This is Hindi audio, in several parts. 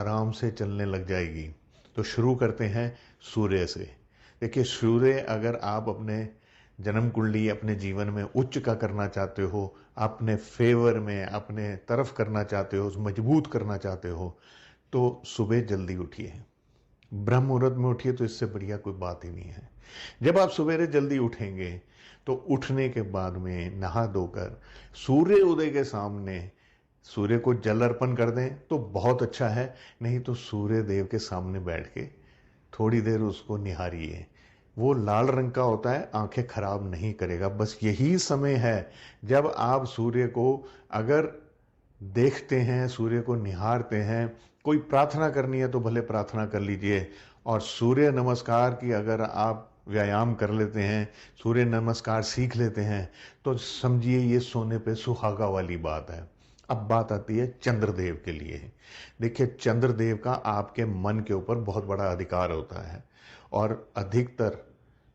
आराम से चलने लग जाएगी। तो शुरू करते हैं सूर्य से। देखिए, सूर्य अगर आप अपने जन्म कुंडली अपने जीवन में उच्च का करना चाहते हो, अपने फेवर में अपने तरफ करना चाहते हो, मजबूत करना चाहते हो, तो सुबह जल्दी उठिए, ब्रह्म मुहूर्त में उठिए। तो इससे बढ़िया कोई बात ही नहीं है। जब आप सवेरे जल्दी उठेंगे तो उठने के बाद में नहा धोकर सूर्य उदय के सामने सूर्य को जल अर्पण कर दें तो बहुत अच्छा है। नहीं तो सूर्य देव के सामने बैठ के थोड़ी देर उसको निहारिए। वो लाल रंग का होता है, आंखें खराब नहीं करेगा। बस यही समय है जब आप सूर्य को अगर देखते हैं, सूर्य को निहारते हैं, कोई प्रार्थना करनी है तो भले प्रार्थना कर लीजिए। और सूर्य नमस्कार की अगर आप व्यायाम कर लेते हैं, सूर्य नमस्कार सीख लेते हैं, तो समझिए ये सोने पे सुहागा वाली बात है। अब बात आती है चंद्रदेव के लिए। देखिए, चंद्रदेव का आपके मन के ऊपर बहुत बड़ा अधिकार होता है। और अधिकतर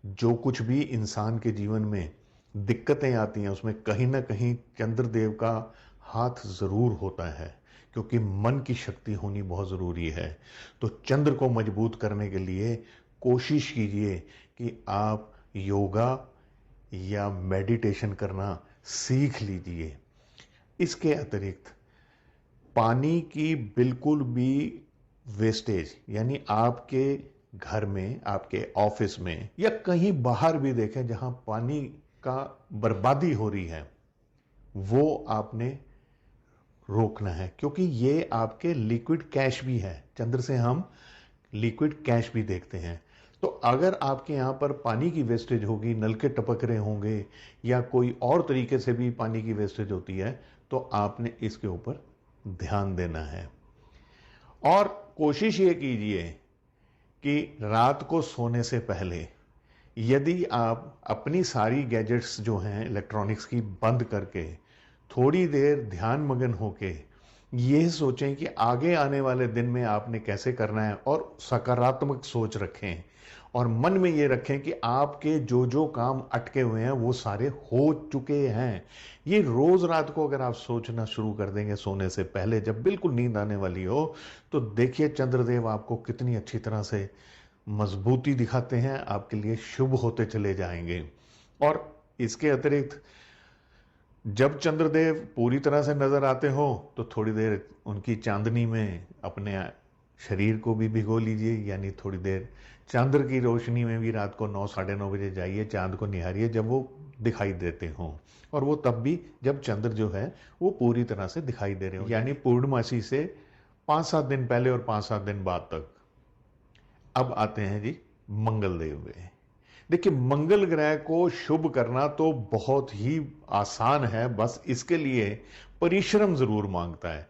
जो कुछ भी इंसान के जीवन में दिक्कतें आती हैं उसमें कहीं ना कहीं चंद्रदेव का हाथ जरूर होता है, क्योंकि मन की शक्ति होनी बहुत जरूरी है। तो चंद्र को मजबूत करने के लिए कोशिश कीजिए कि आप योगा या मेडिटेशन करना सीख लीजिए। इसके अतिरिक्त पानी की बिल्कुल भी वेस्टेज, यानी आपके घर में, आपके ऑफिस में या कहीं बाहर भी देखें जहां पानी का बर्बादी हो रही है, वो आपने रोकना है। क्योंकि ये आपके लिक्विड कैश भी है। चंद्र से हम लिक्विड कैश भी देखते हैं। तो अगर आपके यहां पर पानी की वेस्टेज होगी, नल के टपक रहे होंगे या कोई और तरीके से भी पानी की वेस्टेज होती है, तो आपने इसके ऊपर ध्यान देना है। और कोशिश ये कीजिए कि रात को सोने से पहले यदि आप अपनी सारी गैजेट्स जो हैं इलेक्ट्रॉनिक्स की बंद करके थोड़ी देर ध्यान मग्न होके ये सोचें कि आगे आने वाले दिन में आपने कैसे करना है, और सकारात्मक सोच रखें और मन में ये रखें कि आपके जो जो काम अटके हुए हैं वो सारे हो चुके हैं। ये रोज रात को अगर आप सोचना शुरू कर देंगे सोने से पहले, जब बिल्कुल नींद आने वाली हो, तो देखिए चंद्रदेव आपको कितनी अच्छी तरह से मजबूती दिखाते हैं, आपके लिए शुभ होते चले जाएंगे। और इसके अतिरिक्त जब चंद्रदेव पूरी तरह से नजर आते हो तो थोड़ी देर उनकी चांदनी में अपने शरीर को भी भिगो लीजिए। यानी थोड़ी देर चंद्र की रोशनी में भी रात को 9-9:30 बजे जाइए, चांद को निहारिए जब वो दिखाई देते हों। और वो तब भी जब चंद्र जो है वो पूरी तरह से दिखाई दे रहे हो, यानी पूर्णमासी से 5-7 दिन पहले और 5-7 दिन बाद तक। अब आते हैं जी मंगल देव पे। देखिए, मंगल ग्रह को शुभ करना तो बहुत ही आसान है, बस इसके लिए परिश्रम जरूर मांगता है।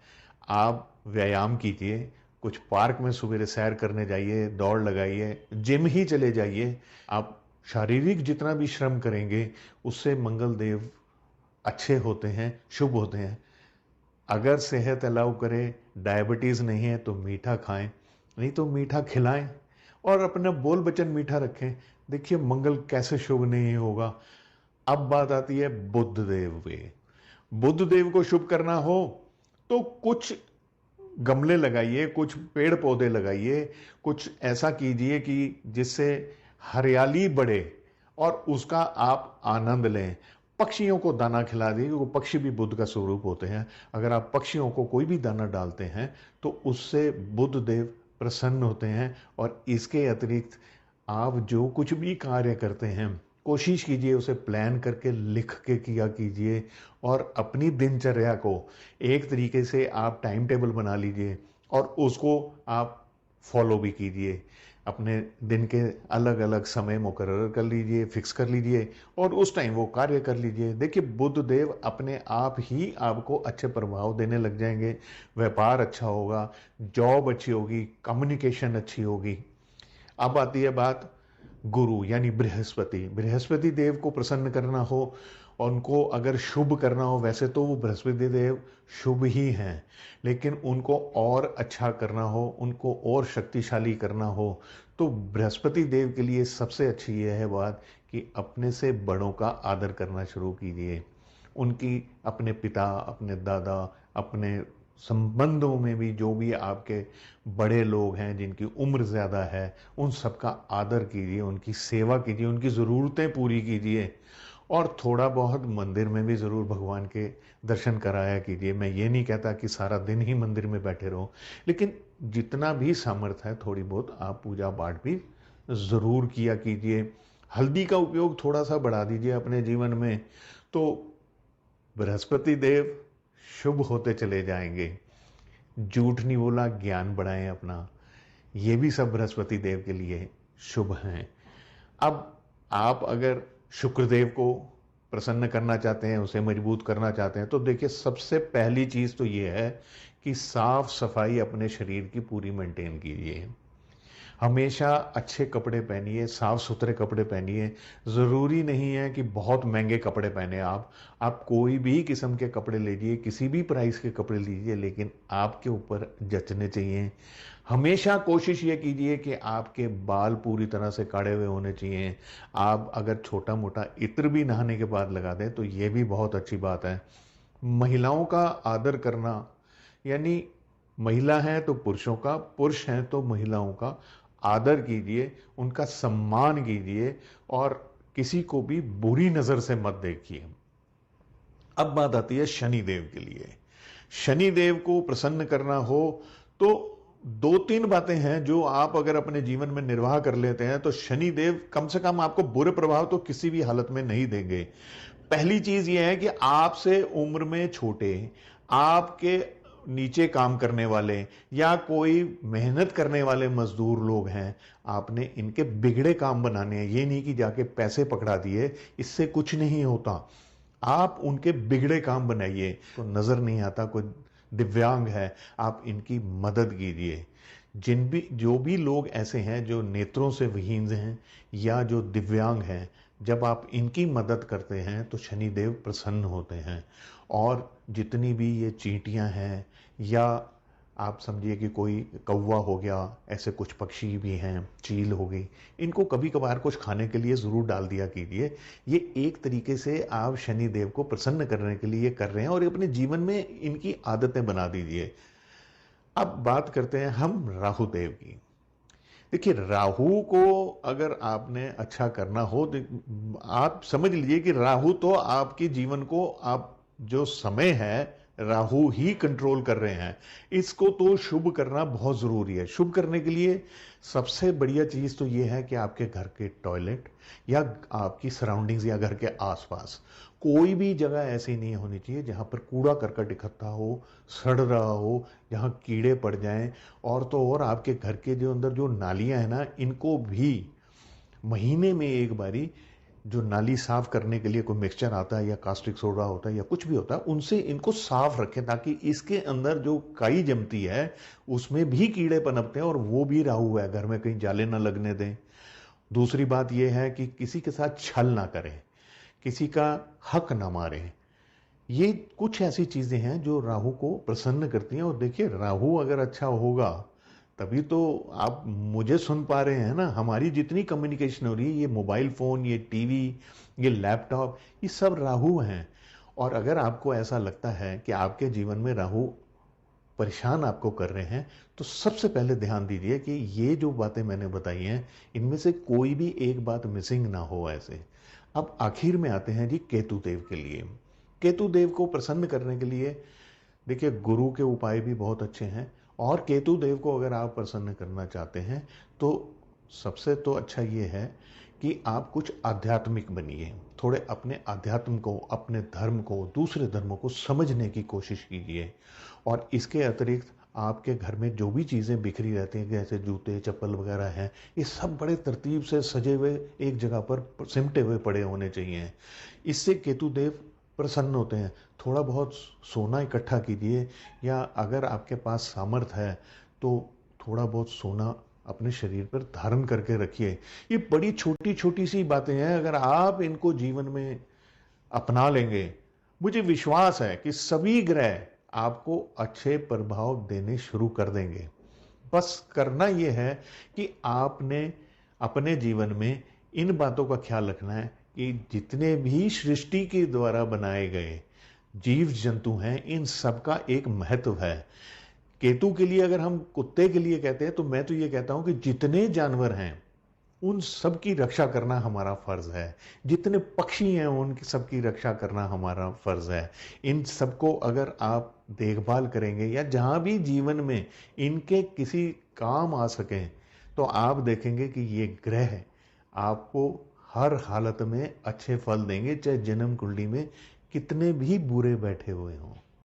आप व्यायाम कीजिए, कुछ पार्क में सवेरे सैर करने जाइए, दौड़ लगाइए, जिम ही चले जाइए। आप शारीरिक जितना भी श्रम करेंगे उससे मंगल देव अच्छे होते हैं, शुभ होते हैं। अगर सेहत अलाउ करे, डायबिटीज नहीं है तो मीठा खाएं, नहीं तो मीठा खिलाएं और अपना बोल बचन मीठा रखें। देखिए मंगल कैसे शुभ नहीं होगा। अब बात आती है बुध देव पे। बुध देव को शुभ करना हो तो कुछ गमले लगाइए, कुछ पेड़ पौधे लगाइए, कुछ ऐसा कीजिए कि जिससे हरियाली बढ़े और उसका आप आनंद लें। पक्षियों को दाना खिला दीजिए, क्योंकि पक्षी भी बुध का स्वरूप होते हैं। अगर आप पक्षियों को कोई भी दाना डालते हैं तो उससे बुध देव प्रसन्न होते हैं। और इसके अतिरिक्त आप जो कुछ भी कार्य करते हैं कोशिश कीजिए उसे प्लान करके लिख के किया कीजिए। और अपनी दिनचर्या को एक तरीके से आप टाइम टेबल बना लीजिए और उसको आप फॉलो भी कीजिए। अपने दिन के अलग अलग समय मुकर्रर कर लीजिए, फिक्स कर लीजिए और उस टाइम वो कार्य कर लीजिए। देखिए बुध देव अपने आप ही आपको अच्छे प्रभाव देने लग जाएंगे। व्यापार अच्छा होगा, जॉब अच्छी होगी, कम्युनिकेशन अच्छी होगी। अब आती है बात गुरु यानी बृहस्पति। बृहस्पति देव को प्रसन्न करना हो, उनको अगर शुभ करना हो, वैसे तो वो बृहस्पति देव शुभ ही हैं, लेकिन उनको और अच्छा करना हो, उनको और शक्तिशाली करना हो, तो बृहस्पति देव के लिए सबसे अच्छी यह है बात कि अपने से बड़ों का आदर करना शुरू कीजिए। उनकी अपने पिता, अपने दादा, अपने संबंधों में भी जो भी आपके बड़े लोग हैं जिनकी उम्र ज़्यादा है, उन सबका आदर कीजिए, उनकी सेवा कीजिए, उनकी ज़रूरतें पूरी कीजिए और थोड़ा बहुत मंदिर में भी ज़रूर भगवान के दर्शन कराया कीजिए। मैं ये नहीं कहता कि सारा दिन ही मंदिर में बैठे रहो, लेकिन जितना भी सामर्थ्य है थोड़ी बहुत आप पूजा पाठ भी ज़रूर किया कीजिए। हल्दी का उपयोग थोड़ा सा बढ़ा दीजिए अपने जीवन में, तो बृहस्पति देव शुभ होते चले जाएंगे। झूठ नहीं बोला, ज्ञान बढ़ाएं अपना, ये भी सब बृहस्पति देव के लिए शुभ हैं। अब आप अगर शुक्रदेव को प्रसन्न करना चाहते हैं, उसे मजबूत करना चाहते हैं, तो देखिए सबसे पहली चीज तो ये है कि साफ सफाई अपने शरीर की पूरी मेंटेन कीजिए। हमेशा अच्छे कपड़े पहनिए, साफ सुथरे कपड़े पहनिए। ज़रूरी नहीं है कि बहुत महंगे कपड़े पहने आप कोई भी किस्म के कपड़े लीजिए, किसी भी प्राइस के कपड़े लीजिए, लेकिन आपके ऊपर जचने चाहिए। हमेशा कोशिश ये कीजिए कि आपके बाल पूरी तरह से काढ़े हुए होने चाहिए। आप अगर छोटा मोटा इत्र भी नहाने के बाद लगा दें तो ये भी बहुत अच्छी बात है। महिलाओं का आदर करना, यानी महिला है तो पुरुषों का, पुरुष हैं तो महिलाओं का आदर कीजिए, उनका सम्मान कीजिए और किसी को भी बुरी नजर से मत देखिए। अब बात आती है शनि देव के लिए। शनि देव को प्रसन्न करना हो तो दो तीन बातें हैं जो आप अगर अपने जीवन में निर्वाह कर लेते हैं तो शनि देव कम से कम आपको बुरे प्रभाव तो किसी भी हालत में नहीं देंगे। पहली चीज यह है कि आपसे उम्र में छोटे, आपके नीचे काम करने वाले या कोई मेहनत करने वाले मजदूर लोग हैं, आपने इनके बिगड़े काम बनाने हैं। ये नहीं कि जाके पैसे पकड़ा दिए, इससे कुछ नहीं होता। आप उनके बिगड़े काम बनाइए। तो नजर नहीं आता, कोई दिव्यांग है, आप इनकी मदद कीजिए। जो भी लोग ऐसे हैं जो नेत्रों से विहीन हैं या जो दिव्यांग हैं, जब आप इनकी मदद करते हैं तो शनिदेव प्रसन्न होते हैं। और जितनी भी ये चींटियां हैं या आप समझिए कि कोई कौवा हो गया, ऐसे कुछ पक्षी भी हैं, चील हो गई, इनको कभी कभार कुछ खाने के लिए ज़रूर डाल दिया कीजिए। ये एक तरीके से आप शनि देव को प्रसन्न करने के लिए कर रहे हैं और अपने जीवन में इनकी आदतें बना दीजिए। अब बात करते हैं हम राहु देव की। देखिए, राहु को अगर आपने अच्छा करना हो तो आप समझ लीजिए कि राहु तो आपके जीवन को, आप जो समय है राहु ही कंट्रोल कर रहे हैं। इसको तो शुभ करना बहुत जरूरी है। शुभ करने के लिए सबसे बढ़िया चीज तो यह है कि आपके घर के टॉयलेट या आपकी सराउंडिंग्स या घर के आसपास कोई भी जगह ऐसी नहीं होनी चाहिए जहां पर कूड़ा करकट इकट्ठा हो, सड़ रहा हो, जहां कीड़े पड़ जाएं। और तो और आपके घर के जो अंदर जो नालियां हैं ना, इनको भी महीने में एक बारी जो नाली साफ करने के लिए कोई मिक्सचर आता है या कास्टिक सोडा होता है या कुछ भी होता है, उनसे इनको साफ रखें ताकि इसके अंदर जो काई जमती है उसमें भी कीड़े पनपते हैं और वो भी राहु है, घर में कहीं जाले ना लगने दें। दूसरी बात यह है कि किसी के साथ छल ना करें, किसी का हक ना मारें। ये कुछ ऐसी चीजें हैं जो राहु को प्रसन्न करती हैं। और देखिए, राहु अगर अच्छा होगा तभी तो आप मुझे सुन पा रहे हैं ना। हमारी जितनी कम्युनिकेशन हो रही है, ये मोबाइल फोन, ये टीवी, ये लैपटॉप, ये सब राहु हैं। और अगर आपको ऐसा लगता है कि आपके जीवन में राहु परेशान आपको कर रहे हैं, तो सबसे पहले ध्यान दीजिए कि ये जो बातें मैंने बताई हैं इनमें से कोई भी एक बात मिसिंग ना हो ऐसे। अब आखिर में आते हैं जी केतु देव के लिए। केतु देव को प्रसन्न करने के लिए देखिए, गुरु के उपाय भी बहुत अच्छे हैं। और केतु देव को अगर आप प्रसन्न करना चाहते हैं तो सबसे तो अच्छा ये है कि आप कुछ आध्यात्मिक बनिए। थोड़े अपने अध्यात्म को, अपने धर्म को, दूसरे धर्मों को समझने की कोशिश कीजिए। और इसके अतिरिक्त आपके घर में जो भी चीज़ें बिखरी रहती हैं, जैसे जूते चप्पल वगैरह हैं, ये सब बड़े तरतीब से सजे हुए एक जगह पर सिमटे हुए पड़े होने चाहिए। इससे केतु देव प्रसन्न होते हैं। थोड़ा बहुत सोना इकट्ठा कीजिए, या अगर आपके पास सामर्थ्य है तो थोड़ा बहुत सोना अपने शरीर पर धारण करके रखिए। ये बड़ी छोटी छोटी सी बातें हैं, अगर आप इनको जीवन में अपना लेंगे, मुझे विश्वास है कि सभी ग्रह आपको अच्छे प्रभाव देने शुरू कर देंगे। बस करना यह है कि आपने अपने जीवन में इन बातों का ख्याल रखना है कि जितने भी सृष्टि के द्वारा बनाए गए जीव जंतु हैं, इन सब का एक महत्व है। केतु के लिए अगर हम कुत्ते के लिए कहते हैं, तो मैं तो ये कहता हूं कि जितने जानवर हैं उन सब की रक्षा करना हमारा फर्ज है। जितने पक्षी हैं उन सब की रक्षा करना हमारा फर्ज है। इन सबको अगर आप देखभाल करेंगे या जहां भी जीवन में इनके किसी काम आ सकें, तो आप देखेंगे कि ये ग्रह आपको हर हालत में अच्छे फल देंगे, चाहे जन्म कुंडली में कितने भी बुरे बैठे हुए हों।